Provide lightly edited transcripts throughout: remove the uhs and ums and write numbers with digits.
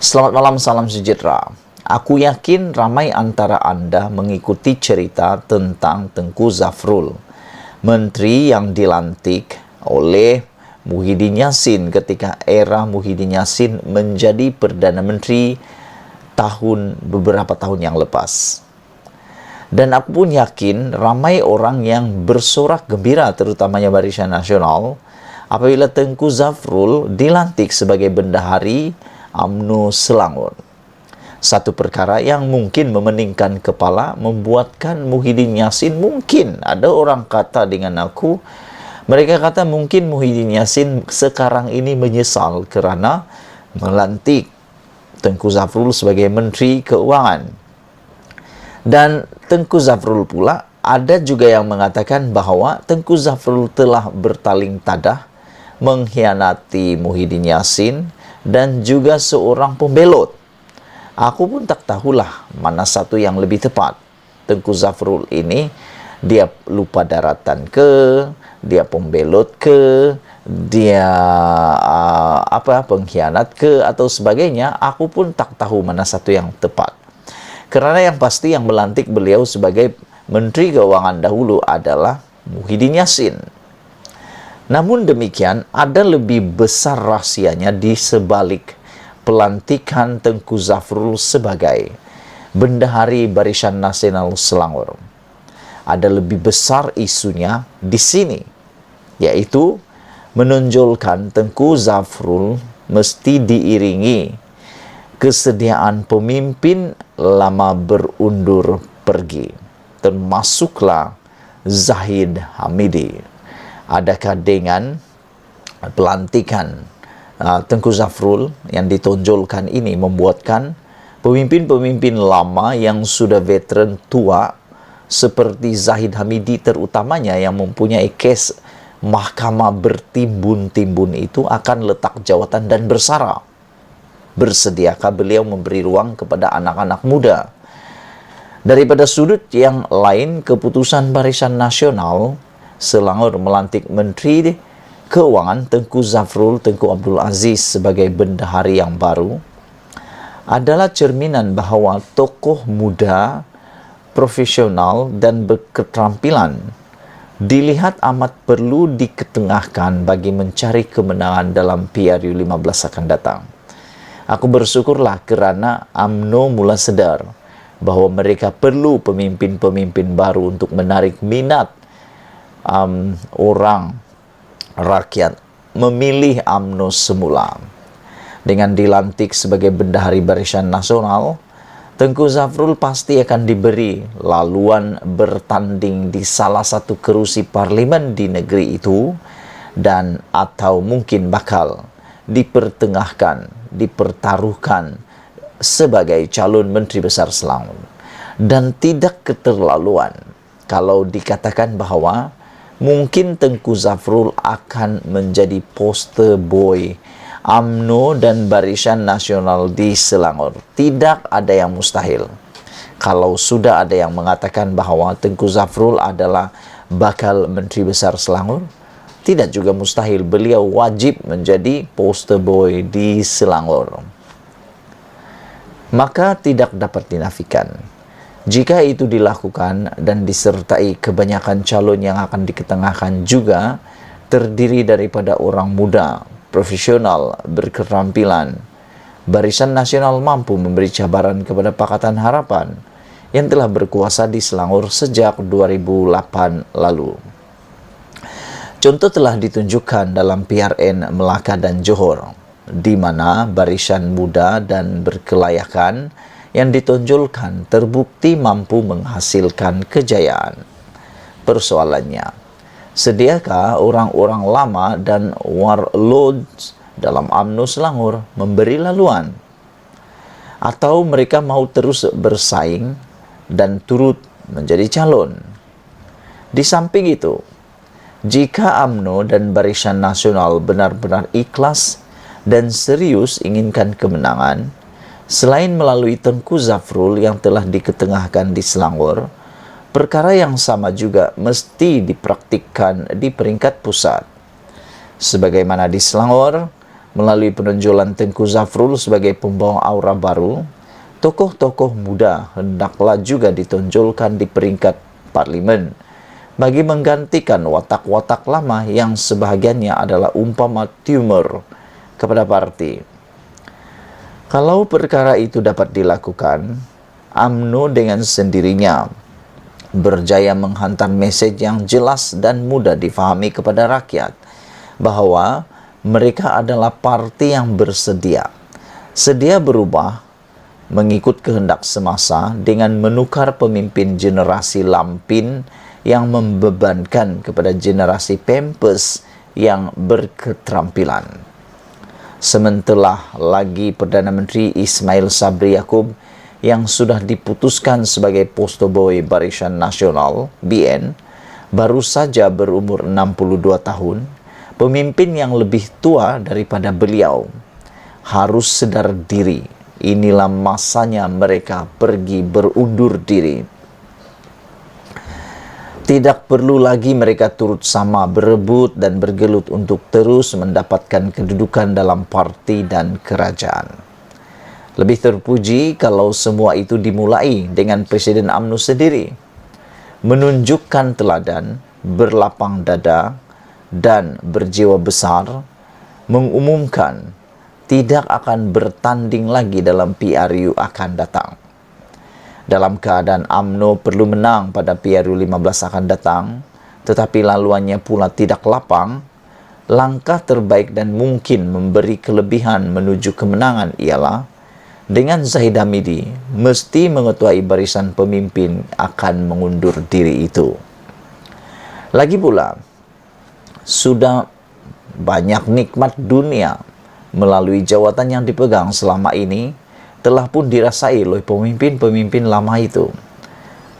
Selamat malam, salam sejahtera. Aku yakin ramai antara Anda mengikuti cerita tentang Tengku Zafrul, menteri yang dilantik oleh Muhyiddin Yassin ketika era Muhyiddin Yassin menjadi Perdana Menteri beberapa tahun yang lepas. Dan aku pun yakin ramai orang yang bersorak gembira, terutamanya Barisan Nasional, apabila Tengku Zafrul dilantik sebagai bendahari UMNO Selangor. Satu perkara yang mungkin memeningkan kepala, membuatkan Muhyiddin Yassin, mungkin ada orang kata dengan aku, mereka kata mungkin Muhyiddin Yassin sekarang ini menyesal kerana melantik Tengku Zafrul sebagai Menteri Keuangan. Dan Tengku Zafrul pula, ada juga yang mengatakan bahawa Tengku Zafrul telah bertaling tadah, mengkhianati Muhyiddin Yassin dan juga seorang pembelot. Aku pun tak tahulah mana satu yang lebih tepat. Tengku Zafrul ini, dia lupa daratan ke, dia pembelot ke, dia pengkhianat ke atau sebagainya. Aku pun tak tahu mana satu yang tepat. Kerana yang pasti yang melantik beliau sebagai Menteri Keuangan dahulu adalah Muhyiddin Yassin. Namun demikian, ada lebih besar rahsianya di sebalik pelantikan Tengku Zafrul sebagai Bendahari Barisan Nasional Selangor. Ada lebih besar isunya di sini, yaitu menonjolkan Tengku Zafrul mesti diiringi kesediaan pemimpin lama berundur pergi, termasuklah Zahid Hamidi. Adakah dengan pelantikan Tengku Zafrul yang ditonjolkan ini membuatkan pemimpin-pemimpin lama yang sudah veteran tua seperti Zahid Hamidi terutamanya yang mempunyai kes mahkamah bertimbun-timbun itu akan letak jawatan dan bersara? Bersediakah beliau memberi ruang kepada anak-anak muda? Daripada sudut yang lain, keputusan Barisan Nasional Selangor melantik Menteri Keuangan Tengku Zafrul Tengku Abdul Aziz sebagai bendahari yang baru adalah cerminan bahawa tokoh muda, profesional dan berketerampilan dilihat amat perlu diketengahkan bagi mencari kemenangan dalam PRU 15 akan datang. Aku bersyukurlah kerana UMNO mula sedar bahawa mereka perlu pemimpin-pemimpin baru untuk menarik minat orang rakyat memilih UMNO semula. Dengan dilantik sebagai Bendahari Barisan Nasional, Tengku Zafrul pasti akan diberi laluan bertanding di salah satu kerusi parlimen di negeri itu dan atau mungkin bakal dipertaruhkan sebagai calon Menteri Besar Selangor. Dan tidak keterlaluan kalau dikatakan bahawa mungkin Tengku Zafrul akan menjadi poster boy UMNO dan Barisan Nasional di Selangor. Tidak ada yang mustahil. Kalau sudah ada yang mengatakan bahawa Tengku Zafrul adalah bakal Menteri Besar Selangor, tidak juga mustahil beliau wajib menjadi poster boy di Selangor. Maka tidak dapat dinafikan, jika itu dilakukan dan disertai kebanyakan calon yang akan diketengahkan juga terdiri daripada orang muda, profesional, berketerampilan, Barisan Nasional mampu memberi cabaran kepada Pakatan Harapan yang telah berkuasa di Selangor sejak 2008 lalu. Contoh telah ditunjukkan dalam PRN Melaka dan Johor, di mana barisan muda dan berkelayakan yang ditonjolkan terbukti mampu menghasilkan kejayaan. Persoalannya, sediakah orang-orang lama dan warlords dalam UMNO Selangor memberi laluan? Atau mereka mau terus bersaing dan turut menjadi calon? Di samping itu, jika UMNO dan Barisan Nasional benar-benar ikhlas dan serius inginkan kemenangan, selain melalui Tengku Zafrul yang telah diketengahkan di Selangor, perkara yang sama juga mesti dipraktikkan di peringkat pusat. Sebagaimana di Selangor, Melalui penonjolan Tengku Zafrul sebagai pembawa aura baru, tokoh-tokoh muda hendaklah juga ditonjolkan di peringkat parlimen bagi menggantikan watak-watak lama yang sebahagiannya adalah umpama tumor kepada parti. Kalau perkara itu dapat dilakukan, UMNO dengan sendirinya berjaya menghantar mesej yang jelas dan mudah difahami kepada rakyat bahwa mereka adalah parti yang sedia berubah mengikut kehendak semasa dengan menukar pemimpin generasi lampin yang membebankan kepada generasi pempes yang berketerampilan. Sementara lagi Perdana Menteri Ismail Sabri Yaakob yang sudah diputuskan sebagai posto boy Barisan Nasional (BN) baru saja berumur 62 tahun, pemimpin yang lebih tua daripada beliau harus sedar diri. Inilah masanya mereka pergi berundur diri. Tidak perlu lagi mereka turut sama berebut dan bergelut untuk terus mendapatkan kedudukan dalam parti dan kerajaan. Lebih terpuji kalau semua itu dimulai dengan Presiden UMNO sendiri menunjukkan teladan, berlapang dada, dan berjiwa besar, mengumumkan tidak akan bertanding lagi dalam PRU akan datang. Dalam keadaan UMNO perlu menang pada PRU 15 akan datang, tetapi laluannya pula tidak lapang, langkah terbaik dan mungkin memberi kelebihan menuju kemenangan ialah dengan Zahid Hamidi mesti mengetuai barisan pemimpin akan mengundur diri itu. Lagi pula, sudah banyak nikmat dunia melalui jawatan yang dipegang selama ini telah pun dirasai oleh pemimpin-pemimpin lama itu.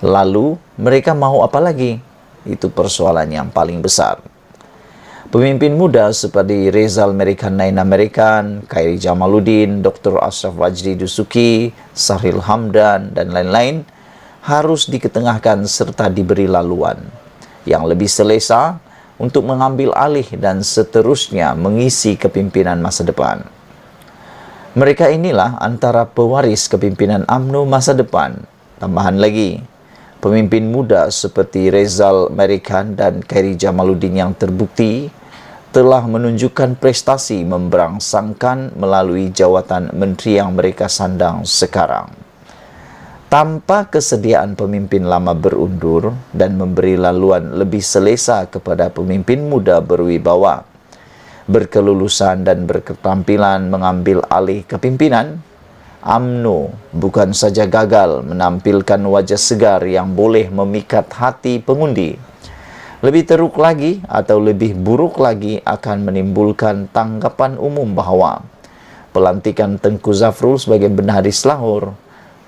Lalu mereka mau apa lagi? Itu persoalan yang paling besar. Pemimpin muda seperti Rizal Merikan Nain Amerikan, Khairi Jamaluddin, Dr. Ashraf Wajdi Dusuki, Sahril Hamdan, dan lain-lain harus diketengahkan serta diberi laluan yang lebih selesa untuk mengambil alih dan seterusnya mengisi kepimpinan masa depan. Mereka inilah antara pewaris kepimpinan UMNO masa depan. Tambahan lagi, pemimpin muda seperti Rizal Merikan dan Khairi Jamaluddin yang terbukti telah menunjukkan prestasi memberangsangkan melalui jawatan menteri yang mereka sandang sekarang. Tanpa kesediaan pemimpin lama berundur dan memberi laluan lebih selesa kepada pemimpin muda berwibawa, berkelulusan dan berketerampilan mengambil alih kepimpinan, UMNO bukan saja gagal menampilkan wajah segar yang boleh memikat hati pengundi, lebih teruk lagi atau lebih buruk lagi akan menimbulkan tanggapan umum bahwa pelantikan Tengku Zafrul sebagai Bendahari Selangor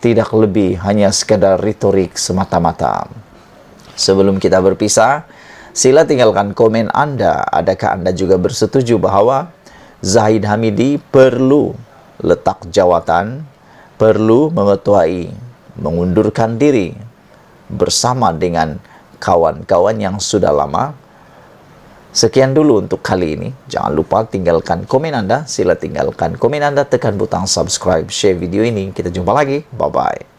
tidak lebih hanya sekadar retorik semata-mata. Sebelum kita berpisah, sila tinggalkan komen Anda. Adakah Anda juga bersetuju bahwa Zahid Hamidi perlu letak jawatan, perlu mengetuai, mengundurkan diri bersama dengan kawan-kawan yang sudah lama? Sekian dulu untuk kali ini. Jangan lupa tinggalkan komen Anda. Sila tinggalkan komen Anda, tekan butang subscribe, share video ini. Kita jumpa lagi. Bye-bye.